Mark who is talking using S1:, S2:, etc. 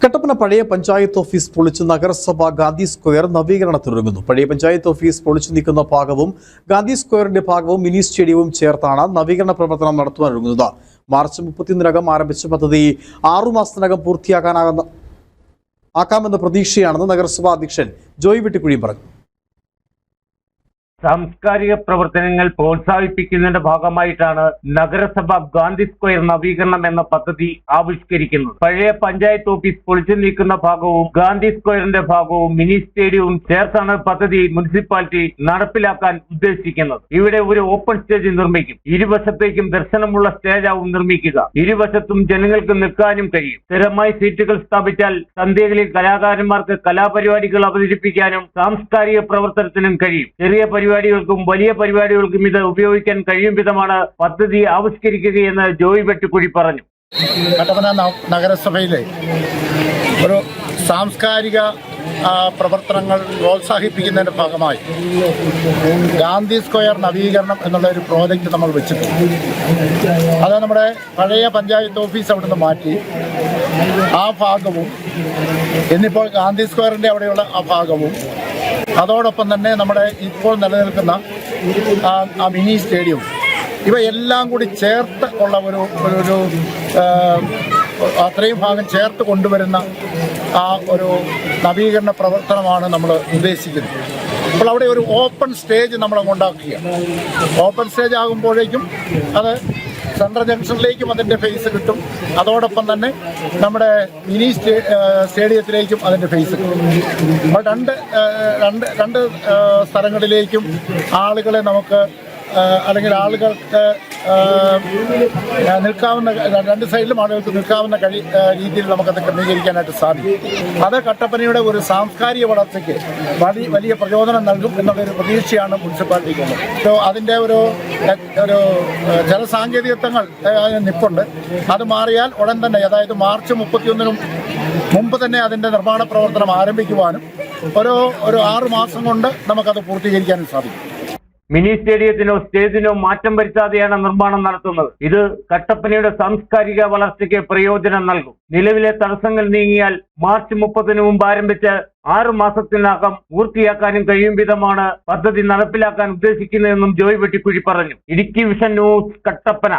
S1: കട്ടപ്പന പഴയ പഞ്ചായത്ത് ഓഫീസ് പൊളിച്ച് നഗരസഭ ഗാന്ധി സ്ക്വയർ നവീകരണത്തിനൊരുങ്ങുന്നു. പഴയ പഞ്ചായത്ത് ഓഫീസ് പൊളിച്ചു നീക്കുന്ന ഭാഗവും ഗാന്ധി സ്ക്വയറിന്റെ ഭാഗവും മിനി സ്റ്റേഡിയവും ചേർത്താണ് നവീകരണ പ്രവർത്തനം നടത്തുവാനൊരുങ്ങുന്നത്. മാർച്ച് 31-നകം ആരംഭിച്ച പദ്ധതി 6 മാസത്തിനകം പൂർത്തിയാക്കാമെന്ന പ്രതീക്ഷയാണെന്ന് നഗരസഭാ അധ്യക്ഷൻ ജോയ് വെട്ടിക്കുഴി പറഞ്ഞു.
S2: സാംസ്കാരിക പ്രവർത്തനങ്ങൾ പ്രോത്സാഹിപ്പിക്കുന്നതിന്റെ ഭാഗമായിട്ടാണ് നഗരസഭ ഗാന്ധി സ്ക്വയർ നവീകരണം എന്ന പദ്ധതി ആവിഷ്കരിക്കുന്നത്. പഴയ പഞ്ചായത്ത് ഓഫീസ് പൊളിച്ചു നീക്കുന്ന ഭാഗവും ഗാന്ധി സ്ക്വയറിന്റെ ഭാഗവും മിനി സ്റ്റേഡിയവും ചേർത്താണ് പദ്ധതി മുനിസിപ്പാലിറ്റി നടപ്പിലാക്കാൻ ഉദ്ദേശിക്കുന്നത്. ഇവിടെ ഒരു ഓപ്പൺ സ്റ്റേജ് നിർമ്മിക്കും. ഇരുവശത്തേക്കും ദർശനമുള്ള സ്റ്റേജാവും നിർമ്മിക്കുക. ഇരുവശത്തും ജനങ്ങൾക്ക് നിൽക്കാനും കഴിയും. സ്ഥിരമായി സീറ്റുകൾ സ്ഥാപിച്ചാൽ സന്ധ്യകളിൽ കലാകാരന്മാർക്ക് കലാപരിപാടികൾ അവതരിപ്പിക്കാനും സാംസ്കാരിക പ്രവർത്തനത്തിനും കഴിയും. ചെറിയ പരിപാടികൾക്കും വലിയ പരിപാടികൾക്കും ഇത് ഉപയോഗിക്കാൻ കഴിയും വിധമാണ് പദ്ധതി ആവിഷ്കരിക്കുകയെന്ന് ജോയ് വെട്ടിക്കുഴി പറഞ്ഞു.
S3: കട്ടപ്പന നഗരസഭയിലെ ഒരു സാംസ്കാരിക പ്രവർത്തനങ്ങൾ പ്രോത്സാഹിപ്പിക്കുന്നതിന്റെ ഭാഗമായി ഗാന്ധി സ്ക്വയർ നവീകരണം എന്നുള്ള ഒരു പ്രോജക്റ്റ് നമ്മൾ വെച്ചിട്ടുണ്ട്. അത് നമ്മുടെ പഴയ പഞ്ചായത്ത് ഓഫീസ് അവിടെ നിന്ന് മാറ്റി ആ ഭാഗവും ഇന്നിപ്പോൾ ഗാന്ധി സ്ക്വയറിന്റെ അവിടെയുള്ള ആ ഭാഗവും അതോടൊപ്പം തന്നെ നമ്മുടെ ഇപ്പോൾ നിലനിൽക്കുന്ന ആ മിനി സ്റ്റേഡിയവും ഇവയെല്ലാം കൂടി ചേർത്ത് ഉള്ള ഒരു അത്രയും ഭാഗം ചേർത്ത് കൊണ്ടുവരുന്ന ആ ഒരു നവീകരണ പ്രവർത്തനമാണ് നമ്മൾ ഉദ്ദേശിക്കുന്നത്. അപ്പോൾ അവിടെ ഒരു ഓപ്പൺ സ്റ്റേജ് നമ്മൾ ഉണ്ടാക്കുകയാണ്. ഓപ്പൺ സ്റ്റേജ് ആകുമ്പോഴേക്കും അത് സെൻട്രൽ ജംഗ്ഷനിലേക്കും അതിൻ്റെ ഫേസ് കിട്ടും. അതോടൊപ്പം തന്നെ നമ്മുടെ മിനി സ്റ്റേഡിയത്തിലേക്കും അതിൻ്റെ ഫേസ് കിട്ടും. അപ്പോൾ രണ്ട് സ്ഥലങ്ങളിലേക്കും ആളുകളെ നമുക്ക് അല്ലെങ്കിൽ ആളുകൾക്ക് നിൽക്കാവുന്ന രണ്ട് സൈഡിലും ആളുകൾക്ക് നിൽക്കാവുന്ന രീതിയിൽ നമുക്കത് ക്രമീകരിക്കാനായിട്ട് സാധിക്കും. അത് കട്ടപ്പനയുടെ ഒരു സാംസ്കാരിക വളർച്ചയ്ക്ക് വലിയ പ്രചോദനം നൽകും എന്നുള്ളൊരു പ്രതീക്ഷയാണ് മുനിസിപ്പാലിറ്റിക്കുള്ളത്. അപ്പോൾ അതിൻ്റെ ഒരു ജലസാങ്കേതികത്വങ്ങൾ നിൽപ്പുണ്ട്. അത് മാറിയാൽ ഉടൻ തന്നെ, അതായത് മാർച്ച് 31-നും മുമ്പ് തന്നെ അതിൻ്റെ നിർമ്മാണ പ്രവർത്തനം ആരംഭിക്കുവാനും ഒരു 6 മാസം കൊണ്ട് നമുക്കത് പൂർത്തീകരിക്കാനും സാധിക്കും.
S2: മിനി സ്റ്റേഡിയത്തിനോ സ്റ്റേജിനോ മാറ്റം വരുത്താതെയാണ് നിർമ്മാണം നടത്തുന്നത്. ഇത് കട്ടപ്പനയുടെ സാംസ്കാരിക വളർച്ചയ്ക്ക് പ്രയോജനം നൽകും. നിലവിലെ തടസ്സങ്ങൾ നീങ്ങിയാൽ മാർച്ച് 30-ന് മുമ്പ് ആരംഭിച്ച് 6 മാസത്തിനകം പൂർത്തിയാക്കാനും കഴിയും വിധമാണ് പദ്ധതി നടപ്പിലാക്കാൻ ഉദ്ദേശിക്കുന്നതെന്നും ജോയ് വെട്ടിക്കുഴി പറഞ്ഞു. Idukki vision news, Kattappana.